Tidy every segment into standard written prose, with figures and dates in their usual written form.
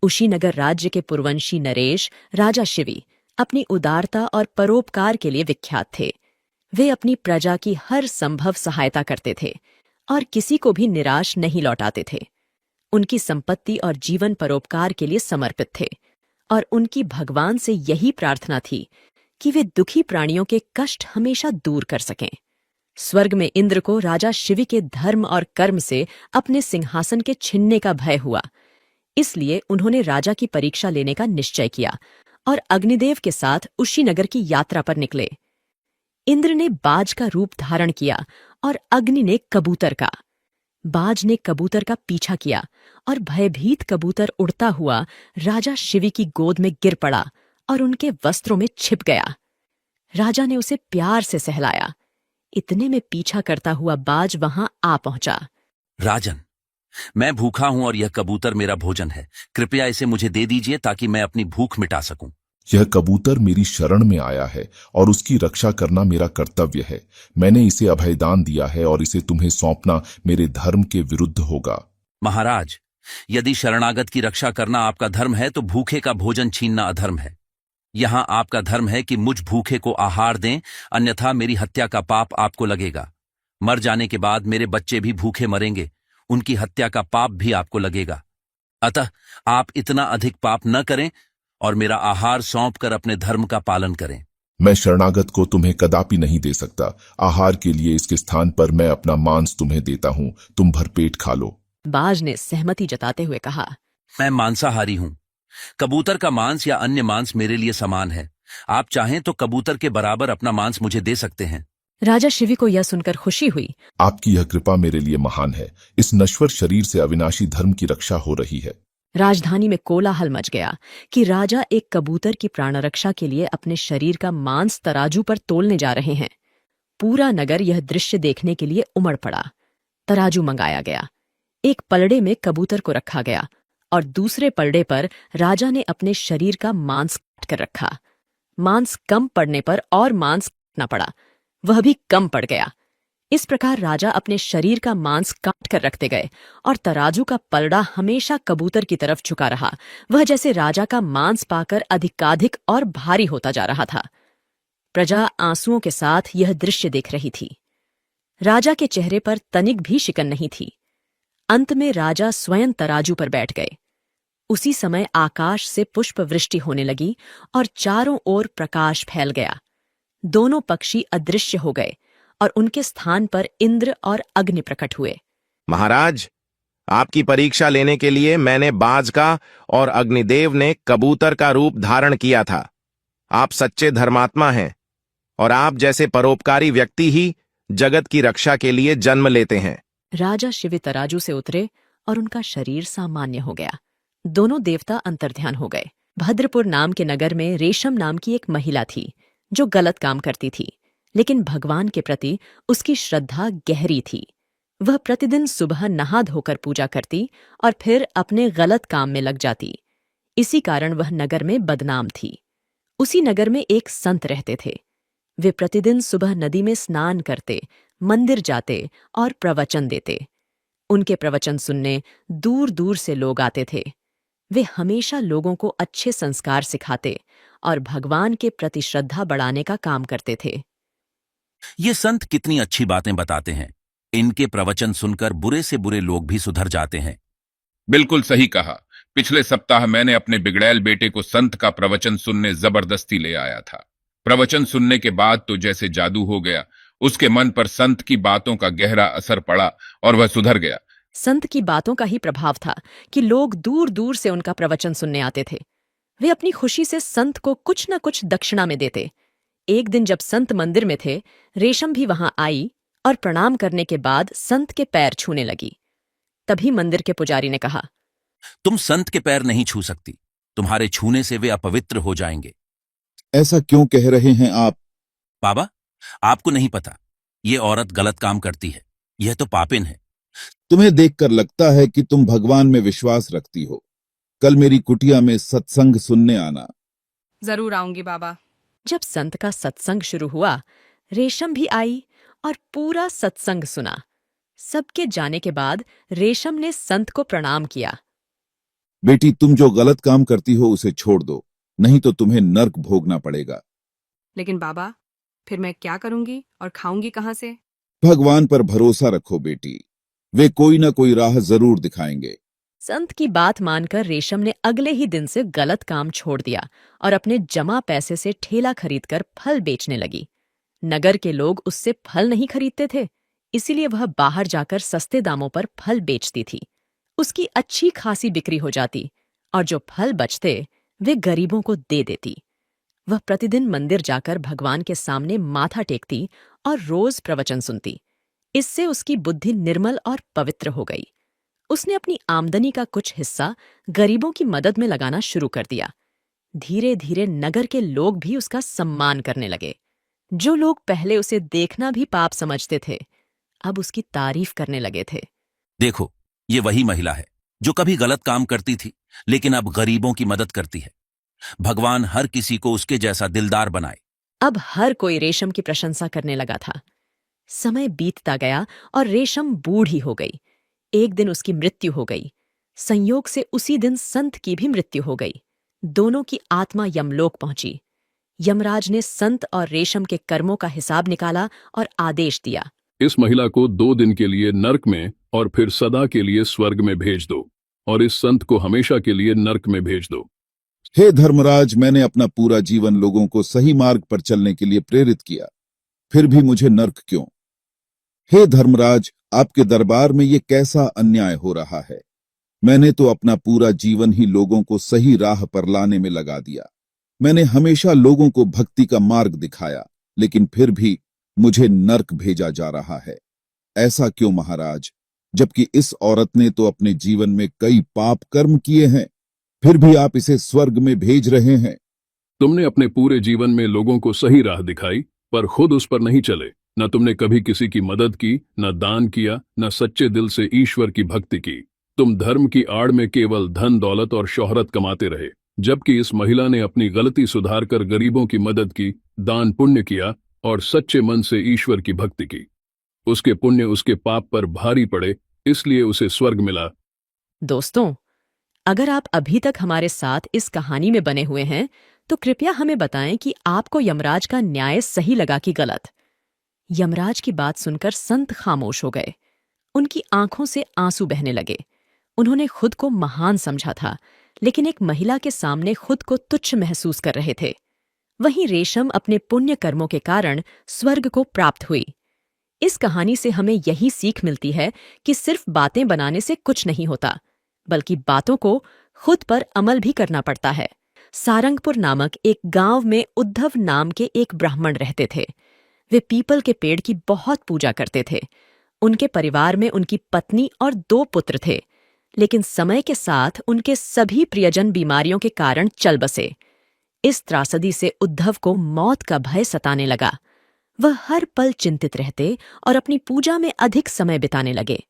कुशीनगर राज्य के पुरवंशी नरेश राजा शिवी अपनी उदारता और परोपकार के लिए विख्यात थे। वे अपनी प्रजा की हर संभव सहायता करते थे और किसी को भी निराश नहीं लौटाते थे। उनकी संपत्ति और जीवन परोपकार के लिए समर्पित थे और उनकी भगवान से यही प्रार्थना थी कि वे दुखी प्राणियों के कष्ट हमेशा दूर कर सकें। स्वर्ग में इंद्र को राजा शिवी के धर्म और कर्म से अपने सिंहासन के छिनने का भय हुआ, इसलिए उन्होंने राजा की परीक्षा लेने का निश्चय किया और अग्निदेव के साथ कुशीनगर की यात्रा पर निकले। इंद्र ने बाज का रूप धारण किया और अग्नि ने कबूतर का। बाज ने कबूतर का पीछा किया और भयभीत कबूतर उड़ता हुआ राजा शिवी की गोद में गिर पड़ा और उनके वस्त्रों में छिप गया। राजा ने उसे प्यार से सहलाया। इतने में पीछा करता हुआ बाज वहां आ पहुंचा। राजन, मैं भूखा हूं और यह कबूतर मेरा भोजन है। कृपया इसे मुझे दे दीजिए ताकि मैं अपनी भूख मिटा सकूं। यह कबूतर मेरी शरण में आया है और उसकी रक्षा करना मेरा कर्तव्य है। मैंने इसे अभयदान दिया है और इसे तुम्हें सौंपना मेरे धर्म के विरुद्ध होगा। महाराज, यदि शरणागत की रक्षा करना आपका धर्म है तो भूखे का भोजन छीनना अधर्म है। यहां आपका धर्म है कि मुझ भूखे को आहार दें, अन्यथा मेरी हत्या का पाप आपको लगेगा। मर जाने के बाद मेरे बच्चे भी भूखे मरेंगे, उनकी हत्या का पाप भी आपको लगेगा। अतः आप इतना अधिक पाप न करें और मेरा आहार सौंपकर अपने धर्म का पालन करें। मैं शरणागत को तुम्हें कदापि नहीं दे सकता। आहार के लिए इसके स्थान पर मैं अपना मांस तुम्हें देता हूं, तुम भरपेट खा लो। बाज ने सहमति जताते हुए कहा, मैं मांसाहारी हूं। कबूतर का मांस या अन्य मांस मेरे लिए समान है। आप चाहें तो कबूतर के बराबर अपना मांस मुझे दे सकते हैं। राजा शिवी को यह सुनकर खुशी हुई। आपकी यह कृपा मेरे लिए महान है। इस नश्वर शरीर से अविनाशी धर्म की रक्षा हो रही है। राजधानी में कोलाहल मच गया कि राजा एक कबूतर की प्राण रक्षा के लिए अपने शरीर का मांस तराजू पर तोलने जा रहे हैं। पूरा नगर यह दृश्य देखने के लिए उमड़ पड़ा। तराजू मंगाया गया। एक पलड़े में कबूतर को रखा गया और दूसरे पलड़े पर राजा ने अपने शरीर का मांस काट कर रखा। मांस कम पड़ने पर और मांस काटना पड़ा, वह भी कम पड़ गया। इस प्रकार राजा अपने शरीर का मांस काट कर रखते गए और तराजू का पलड़ा हमेशा कबूतर की तरफ झुका रहा। वह जैसे राजा का मांस पाकर अधिकाधिक और भारी होता जा रहा था। प्रजा आंसुओं के साथ यह दृश्य देख रही थी। राजा के चेहरे पर तनिक भी शिकन नहीं थी। अंत में राजा स्वयं तराजू पर बैठ गए। उसी समय आकाश से पुष्प वृष्टि होने लगी और चारों ओर प्रकाश फैल गया। दोनों पक्षी अदृश्य हो गए और उनके स्थान पर इंद्र और अग्नि प्रकट हुए। महाराज, आपकी परीक्षा लेने के लिए मैंने बाज का और अग्निदेव ने कबूतर का रूप धारण किया था। आप सच्चे धर्मात्मा हैं और आप जैसे परोपकारी व्यक्ति ही जगत की रक्षा के लिए जन्म लेते हैं। राजा शिवी तराजू से उतरे और उनका शरीर सामान्य हो गया। दोनों देवता अंतर्ध्यान हो गए। भद्रपुर नाम के नगर में रेशम नाम की एक महिला थी जो गलत काम करती थी, लेकिन भगवान के प्रति उसकी श्रद्धा गहरी थी। वह प्रतिदिन सुबह नहा धोकर पूजा करती और फिर अपने गलत काम में लग जाती। इसी कारण वह नगर में बदनाम थी। उसी नगर में एक संत रहते थे। वे प्रतिदिन सुबह नदी में स्नान करते, मंदिर जाते और प्रवचन देते। उनके प्रवचन सुनने दूर दूर से लोग आते थे। वे हमेशा लोगों को अच्छे संस्कार सिखाते और भगवान के प्रति श्रद्धा बढ़ाने का काम करते थे। ये संत कितनी अच्छी बातें बताते हैं। इनके प्रवचन सुनकर बुरे से बुरे लोग भी सुधर जाते हैं। बिल्कुल सही कहा। पिछले सप्ताह मैंने अपने बिगड़ैल बेटे को संत का प्रवचन सुनने जबरदस्ती ले आया था। प्रवचन सुनने के बाद तो जैसे जादू हो गया। उसके मन पर संत की बातों का गहरा असर पड़ा और वह सुधर गया। संत की बातों का ही प्रभाव था कि लोग दूर दूर से उनका प्रवचन सुनने आते थे। वे अपनी खुशी से संत को कुछ न कुछ दक्षिणा में देते। एक दिन जब संत मंदिर में थे, रेशम भी वहां आई और प्रणाम करने के बाद संत के पैर छूने लगी। तभी मंदिर के पुजारी ने कहा, तुम संत के पैर नहीं छू सकती। तुम्हारे छूने से वे अपवित्र हो जाएंगे। ऐसा क्यों कह रहे हैं आप? बाबा, आपको नहीं पता, ये औरत गलत काम करती है। यह तो पापिन है। तुम्हें देखकर लगता है कि तुम भगवान में विश्वास रखती हो। कल मेरी कुटिया में सत्संग सुनने आना। जरूर आऊंगी बाबा। जब संत का सत्संग शुरू हुआ, रेशम भी आई और पूरा सत्संग सुना। सबके जाने के बाद रेशम ने संत को प्रणाम किया। बेटी, तुम जो गलत काम करती हो उसे छोड़ दो, नहीं तो तुम्हें नर्क भोगना पड़ेगा। लेकिन बाबा, फिर मैं क्या करूंगी और खाऊंगी कहाँ से? भगवान पर भरोसा रखो बेटी, वे कोई ना कोई राह जरूर दिखाएंगे। संत की बात मानकर रेशम ने अगले ही दिन से गलत काम छोड़ दिया और अपने जमा पैसे से ठेला खरीदकर फल बेचने लगी। नगर के लोग उससे फल नहीं खरीदते थे, इसीलिए वह बाहर जाकर सस्ते दामों पर फल बेचती थी। उसकी अच्छी खासी बिक्री हो जाती और जो फल बचते वे गरीबों को दे देती। वह प्रतिदिन मंदिर जाकर भगवान के सामने माथा टेकती और रोज प्रवचन सुनती। इससे उसकी बुद्धि निर्मल और पवित्र हो गई। उसने अपनी आमदनी का कुछ हिस्सा गरीबों की मदद में लगाना शुरू कर दिया। धीरे धीरे नगर के लोग भी उसका सम्मान करने लगे। जो लोग पहले उसे देखना भी पाप समझते थे, अब उसकी तारीफ करने लगे थे। देखो, ये वही महिला है जो कभी गलत काम करती थी लेकिन अब गरीबों की मदद करती है। भगवान हर किसी को उसके जैसा दिलदार बनाए। अब हर कोई रेशम की प्रशंसा करने लगा था। समय बीतता गया और रेशम बूढ़ी हो गई। एक दिन उसकी मृत्यु हो गई। संयोग से उसी दिन संत की भी मृत्यु हो गई। दोनों की आत्मा यमलोक पहुंची। यमराज ने संत और रेशम के कर्मों का हिसाब निकाला और आदेश दिया। इस महिला को 2 दिन के लिए नर्क में और फिर सदा के लिए स्वर्ग में भेज दो, और इस संत को हमेशा के लिए नर्क में भेज दो। हे धर्मराज, मैंने अपना पूरा जीवन लोगों को सही मार्ग पर चलने के लिए प्रेरित किया, फिर भी मुझे नर्क क्यों? हे धर्मराज, आपके दरबार में ये कैसा अन्याय हो रहा है? मैंने तो अपना पूरा जीवन ही लोगों को सही राह पर लाने में लगा दिया। मैंने हमेशा लोगों को भक्ति का मार्ग दिखाया, लेकिन फिर भी मुझे नर्क भेजा जा रहा है। ऐसा क्यों महाराज? जबकि इस औरत ने तो अपने जीवन में कई पाप कर्म किए हैं, फिर भी आप इसे स्वर्ग में भेज रहे हैं। तुमने अपने पूरे जीवन में लोगों को सही राह दिखाई, पर खुद उस पर नहीं चले। न तुमने कभी किसी की मदद की, न दान किया, न सच्चे दिल से ईश्वर की भक्ति की। तुम धर्म की आड़ में केवल धन दौलत और शोहरत कमाते रहे, जबकि इस महिला ने अपनी गलती सुधारकर गरीबों की मदद की, दान पुण्य किया और सच्चे मन से ईश्वर की भक्ति की। उसके पुण्य उसके पाप पर भारी पड़े, इसलिए उसे स्वर्ग मिला। दोस्तों, अगर आप अभी तक हमारे साथ इस कहानी में बने हुए हैं, तो कृपया हमें बताएं कि आपको यमराज का न्याय सही लगा कि गलत। यमराज की बात सुनकर संत खामोश हो गए। उनकी आंखों से आंसू बहने लगे। उन्होंने खुद को महान समझा था, लेकिन एक महिला के सामने खुद को तुच्छ महसूस कर रहे थे। वहीं रेशम अपने पुण्य कर्मों के कारण स्वर्ग को प्राप्त हुई। इस कहानी से हमें यही सीख मिलती है कि सिर्फ बातें बनाने से कुछ नहीं होता, बल्कि बातों को खुद पर अमल भी करना पड़ता है। सारंगपुर नामक एक गांव में उद्धव नाम के एक ब्राह्मण रहते थे। वे पीपल के पेड़ की बहुत पूजा करते थे। उनके परिवार में उनकी पत्नी और 2 पुत्र थे, लेकिन समय के साथ उनके सभी प्रियजन बीमारियों के कारण चल बसे। इस त्रासदी से उद्धव को मौत का भय सताने लगा। वह हर पल चिंतित रहते और अपनी पूजा में अधिक समय बिताने लगे।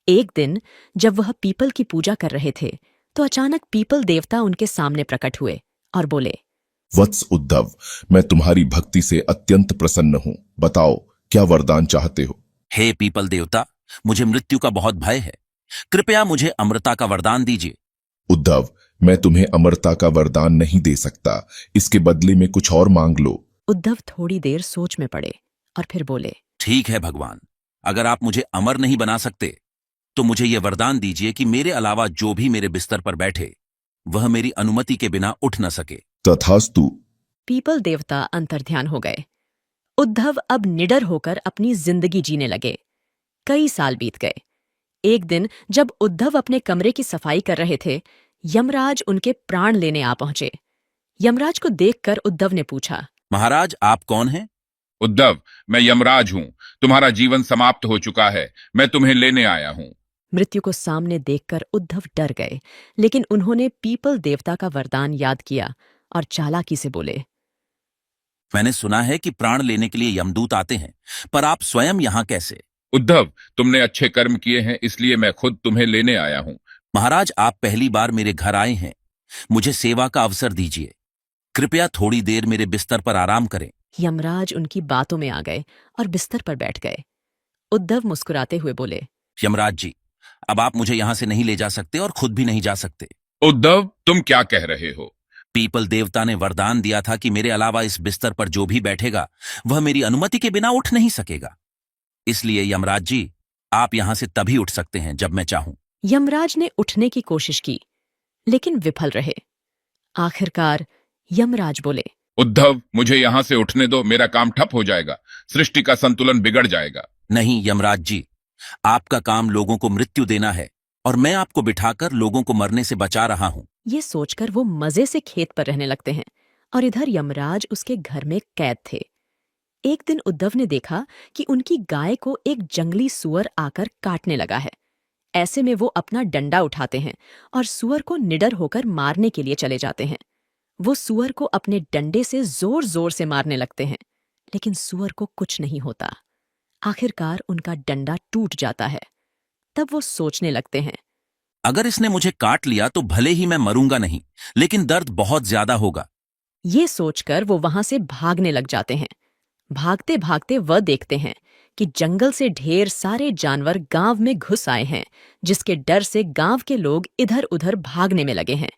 एक दिन जब वह पीपल की पूजा कर रहे थे, तो अचानक पीपल देवता उनके सामने प्रकट हुए और बोले, वत्स उद्धव, मैं तुम्हारी भक्ति से अत्यंत प्रसन्न हूँ। बताओ, क्या वरदान चाहते हो? हे पीपल देवता, मुझे मृत्यु का बहुत भय है। कृपया मुझे अमरता का वरदान दीजिए। उद्धव, मैं तुम्हें अमरता का वरदान नहीं दे सकता। इसके बदले में कुछ और मांग लो। उद्धव थोड़ी देर सोच में पड़े और फिर बोले, ठीक है भगवान, अगर आप मुझे अमर नहीं बना सकते तो मुझे यह वरदान दीजिए कि मेरे अलावा जो भी मेरे बिस्तर पर बैठे वह मेरी अनुमति के बिना उठ न सके। तथास्तु। पीपल देवता अंतर्ध्यान हो गए। उद्धव अब निडर होकर अपनी जिंदगी जीने लगे। कई साल बीत गए। एक दिन जब उद्धव अपने कमरे की सफाई कर रहे थे, यमराज उनके प्राण लेने आ पहुंचे। यमराज को देखकर उद्धव ने पूछा, महाराज, आप कौन हैं? उद्धव, मैं यमराज हूं। तुम्हारा जीवन समाप्त हो चुका है। मैं तुम्हें लेने आया हूं। मृत्यु को सामने देखकर उद्धव डर गए, लेकिन उन्होंने पीपल देवता का वरदान याद किया और चालाकी से बोले, मैंने सुना है कि प्राण लेने के लिए यमदूत आते हैं, पर आप स्वयं यहां कैसे? उद्धव, तुमने अच्छे कर्म किए हैं, इसलिए मैं खुद तुम्हें लेने आया हूं। महाराज, आप पहली बार मेरे घर आए हैं। मुझे सेवा का अवसर दीजिए। कृपया थोड़ी देर मेरे बिस्तर पर आराम करें। यमराज उनकी बातों में आ गए और बिस्तर पर बैठ गए। उद्धव मुस्कुराते हुए बोले, यमराज जी, अब आप मुझे यहां से नहीं ले जा सकते और खुद भी नहीं जा सकते। उद्धव, तुम क्या कह रहे हो? पीपल देवता ने वरदान दिया था कि मेरे अलावा इस बिस्तर पर जो भी बैठेगा वह मेरी अनुमति के बिना उठ नहीं सकेगा। इसलिए यमराज जी, आप यहां से तभी उठ सकते हैं जब मैं चाहूं। यमराज ने उठने की कोशिश की, लेकिन विफल रहे। आखिरकार यमराज बोले, उद्धव, मुझे यहां से उठने दो, मेरा काम ठप हो जाएगा, सृष्टि का संतुलन बिगड़ जाएगा। नहीं यमराज जी, आपका काम लोगों को मृत्यु देना है और मैं आपको बिठाकर लोगों को मरने से बचा रहा हूं। ये सोचकर वो मजे से खेत पर रहने लगते हैं और इधर यमराज उसके घर में कैद थे। एक दिन उद्धव ने देखा कि उनकी गाय को एक जंगली सुअर आकर काटने लगा है। ऐसे में वो अपना डंडा उठाते हैं और सुअर को निडर होकर मारने के लिए चले जाते हैं। वो सुअर को अपने डंडे से जोर जोर से मारने लगते हैं, लेकिन सुअर को कुछ नहीं होता। आखिरकार उनका डंडा टूट जाता है। तब वो सोचने लगते हैं, अगर इसने मुझे काट लिया तो भले ही मैं मरूंगा नहीं, लेकिन दर्द बहुत ज्यादा होगा। ये सोचकर वो वहां से भागने लग जाते हैं। भागते भागते वह देखते हैं कि जंगल से ढेर सारे जानवर गांव में घुस आए हैं, जिसके डर से गांव के लोग इधर उधर भागने में लगे हैं।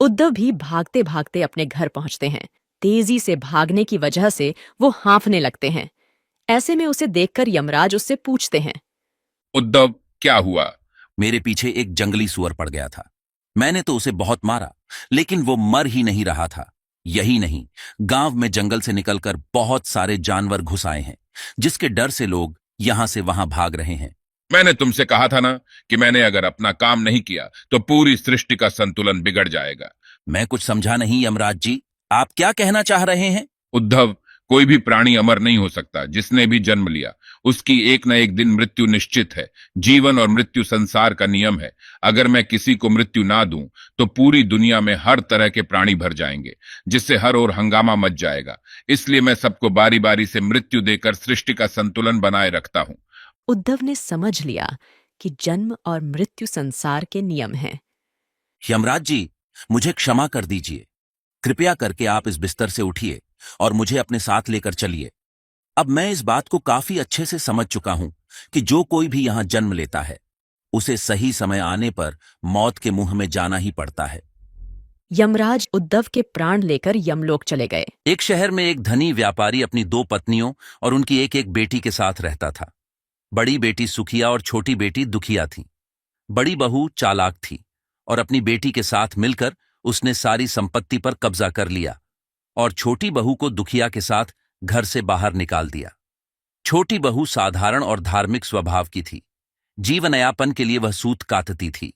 उद्धव भी भागते भागते अपने घर पहुंचते हैं। तेजी से भागने की वजह से वो हाँफने लगते हैं। ऐसे में उसे देखकर यमराज उससे पूछते हैं, उद्धव, क्या हुआ? मेरे पीछे एक जंगली सुअर पड़ गया था। मैंने तो उसे बहुत मारा, लेकिन वो मर ही नहीं रहा था। यही नहीं, गांव में जंगल से निकलकर बहुत सारे जानवर घुस आए हैं, जिसके डर से लोग यहां से वहां भाग रहे हैं। मैंने तुमसे कहा था ना कि मैंने अगर अपना काम नहीं किया तो पूरी सृष्टि का संतुलन बिगड़ जाएगा। मैं कुछ समझा नहीं यमराज जी, आप क्या कहना चाह रहे हैं? उद्धव, कोई भी प्राणी अमर नहीं हो सकता। जिसने भी जन्म लिया उसकी एक न एक दिन मृत्यु निश्चित है। जीवन और मृत्यु संसार का नियम है। अगर मैं किसी को मृत्यु ना दूं तो पूरी दुनिया में हर तरह के प्राणी भर जाएंगे, जिससे हर ओर हंगामा मच जाएगा। इसलिए मैं सबको बारी बारी से मृत्यु देकर सृष्टि का संतुलन बनाए रखता हूं। उद्धव ने समझ लिया कि जन्म और मृत्यु संसार के नियम हैं। यमराज जी, मुझे क्षमा कर दीजिए। कृपया करके आप इस बिस्तर से उठिए और मुझे अपने साथ लेकर चलिए। अब मैं इस बात को काफी अच्छे से समझ चुका हूं कि जो कोई भी यहां जन्म लेता है, उसे सही समय आने पर मौत के मुंह में जाना ही पड़ता है। यमराज उद्धव के प्राण लेकर यमलोक चले गए। एक शहर में एक धनी व्यापारी अपनी 2 पत्नियों और उनकी एक एक बेटी के साथ रहता था। बड़ी बेटी सुखिया और छोटी बेटी दुखिया थी। बड़ी बहू चालाक थी और अपनी बेटी के साथ मिलकर उसने सारी संपत्ति पर कब्जा कर लिया और छोटी बहू को दुखिया के साथ घर से बाहर निकाल दिया। छोटी बहू साधारण और धार्मिक स्वभाव की थी। जीवनयापन के लिए वह सूत कातती थी।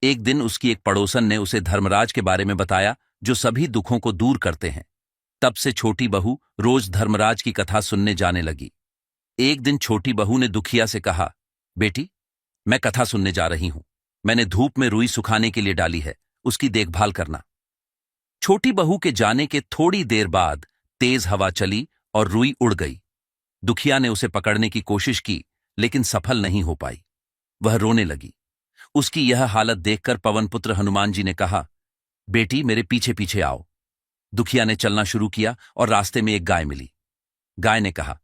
एक दिन उसकी एक पड़ोसन ने उसे धर्मराज के बारे में बताया, जो सभी दुखों को दूर करते हैं। तब से छोटी बहू रोज धर्मराज की कथा सुनने जाने लगी। एक दिन छोटी बहू ने दुखिया से कहा, बेटी, मैं कथा सुनने जा रही हूं। मैंने धूप में रुई सुखाने के लिए डाली है, उसकी देखभाल करना। छोटी बहू के जाने के थोड़ी देर बाद तेज हवा चली और रुई उड़ गई। दुखिया ने उसे पकड़ने की कोशिश की, लेकिन सफल नहीं हो पाई। वह रोने लगी। उसकी यह हालत देखकर पवनपुत्र हनुमान जी ने कहा, बेटी, मेरे पीछे पीछे आओ। दुखिया ने चलना शुरू किया और रास्ते में एक गाय मिली। गाय ने कहा,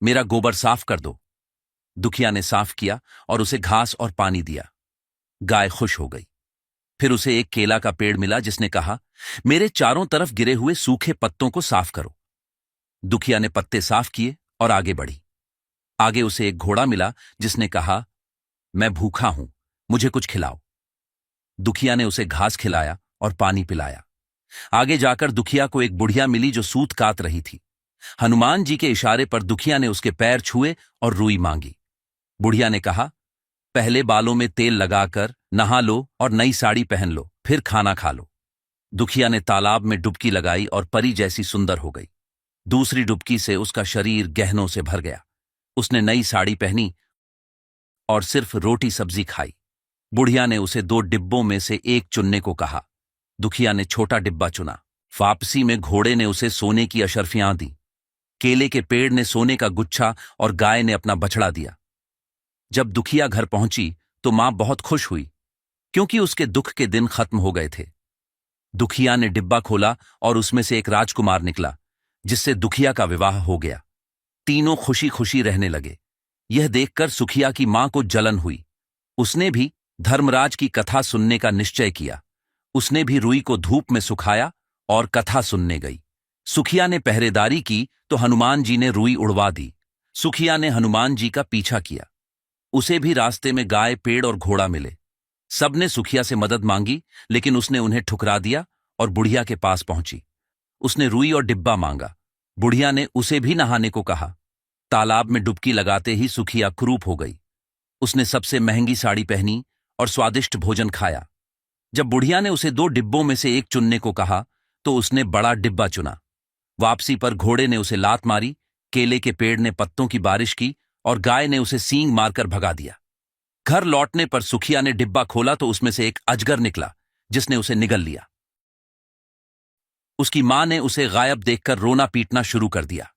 मेरा गोबर साफ कर दो। दुखिया ने साफ किया और उसे घास और पानी दिया। गाय खुश हो गई। फिर उसे एक केला का पेड़ मिला, जिसने कहा, मेरे चारों तरफ गिरे हुए सूखे पत्तों को साफ करो। दुखिया ने पत्ते साफ किए और आगे बढ़ी। आगे उसे एक घोड़ा मिला, जिसने कहा, मैं भूखा हूं, मुझे कुछ खिलाओ। दुखिया ने उसे घास खिलाया और पानी पिलाया। आगे जाकर दुखिया को एक बुढ़िया मिली, जो सूत कात रही थी। हनुमान जी के इशारे पर दुखिया ने उसके पैर छुए और रुई मांगी। बुढ़िया ने कहा, पहले बालों में तेल लगाकर नहा लो और नई साड़ी पहन लो, फिर खाना खा लो। दुखिया ने तालाब में डुबकी लगाई और परी जैसी सुंदर हो गई। दूसरी डुबकी से उसका शरीर गहनों से भर गया। उसने नई साड़ी पहनी और सिर्फ रोटी सब्जी खाई। बुढ़िया ने उसे 2 डिब्बों में से एक चुनने को कहा। दुखिया ने छोटा डिब्बा चुना। वापसी में घोड़े ने उसे सोने की अशर्फियां दी। केले के पेड़ ने सोने का गुच्छा और गाय ने अपना बछड़ा दिया। जब दुखिया घर पहुंची तो मां बहुत खुश हुई, क्योंकि उसके दुख के दिन खत्म हो गए थे। दुखिया ने डिब्बा खोला और उसमें से एक राजकुमार निकला, जिससे दुखिया का विवाह हो गया। तीनों खुशी खुशी रहने लगे। यह देखकर सुखिया की मां को जलन हुई। उसने भी धर्मराज की कथा सुनने का निश्चय किया। उसने भी रुई को धूप में सुखाया और कथा सुनने गई। सुखिया ने पहरेदारी की तो हनुमान जी ने रुई उड़वा दी। सुखिया ने हनुमान जी का पीछा किया। उसे भी रास्ते में गाय, पेड़ और घोड़ा मिले। सबने सुखिया से मदद मांगी, लेकिन उसने उन्हें ठुकरा दिया और बुढ़िया के पास पहुंची। उसने रुई और डिब्बा मांगा। बुढ़िया ने उसे भी नहाने को कहा। तालाब में डुबकी लगाते ही सुखिया क्रूप हो गई। उसने सबसे महंगी साड़ी पहनी और स्वादिष्ट भोजन खाया। जब बुढ़िया ने उसे 2 डिब्बों में से एक चुनने को कहा तो उसने बड़ा डिब्बा चुना। वापसी पर घोड़े ने उसे लात मारी, केले के पेड़ ने पत्तों की बारिश की और गाय ने उसे सींग मारकर भगा दिया। घर लौटने पर सुखिया ने डिब्बा खोला तो उसमें से एक अजगर निकला, जिसने उसे निगल लिया। उसकी मां ने उसे गायब देखकर रोना पीटना शुरू कर दिया।